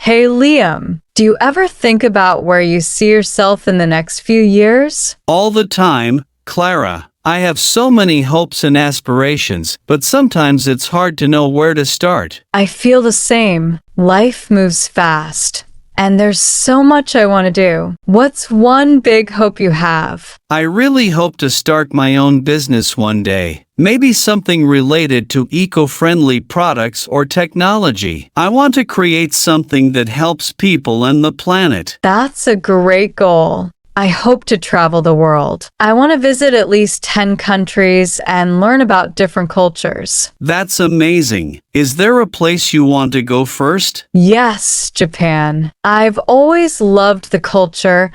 Hey Liam, do you ever think about where you see yourself in the next few years? All the time, Clara. I have so many hopes and aspirations, but sometimes it's hard to know where to start. I feel the same. Life moves fast, and there's so much I want to do. What's one big hope you have? I really hope to start my own business one day. Maybe something related to eco-friendly products or technology. I want to create something that helps people and the planet. That's a great goal. I hope to travel the world. I want to visit at least 10 countries and learn about different cultures. That's amazing. Is there a place you want to go first? Yes, Japan. I've always loved the culture,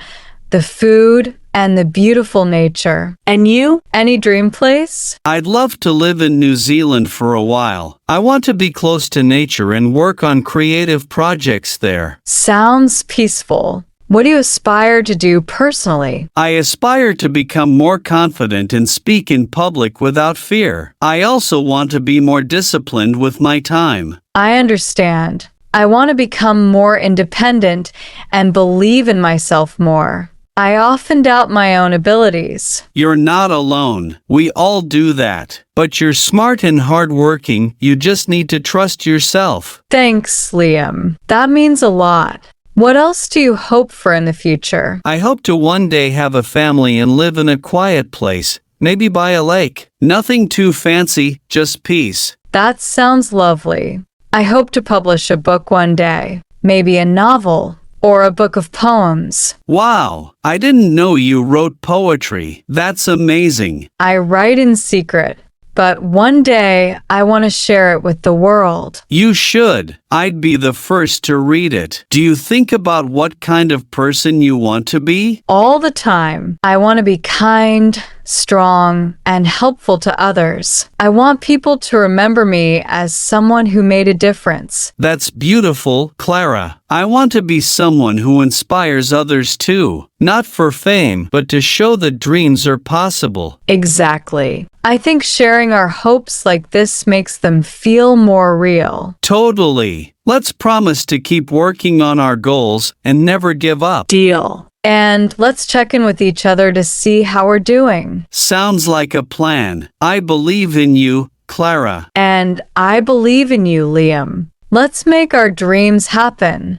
the food, and the beautiful nature. And you? Any dream place? I'd love to live in New Zealand for a while. I want to be close to nature and work on creative projects there. Sounds peaceful. What do you aspire to do personally? I aspire to become more confident and speak in public without fear. I also want to be more disciplined with my time. I understand. I want to become more independent and believe in myself more. I often doubt my own abilities. You're not alone. We all do that. But you're smart and hardworking. You just need to trust yourself. Thanks, Liam. That means a lot. What else do you hope for in the future? I hope to one day have a family and live in a quiet place, maybe by a lake. Nothing too fancy, just peace. That sounds lovely. I hope to publish a book one day, maybe a novel or a book of poems. Wow, I didn't know you wrote poetry. That's amazing. I write in secret, but one day I want to share it with the world. You should. I'd be the first to read it. Do you think about what kind of person you want to be? All the time. I want to be kind, strong, and helpful to others. I want people to remember me as someone who made a difference. That's beautiful, Clara. I want to be someone who inspires others too. Not for fame, but to show that dreams are possible. Exactly. I think sharing our hopes like this makes them feel more real. Totally. Let's promise to keep working on our goals and never give up. Deal. And let's check in with each other to see how we're doing. Sounds like a plan. I believe in you, Clara. And I believe in you, Liam. Let's make our dreams happen.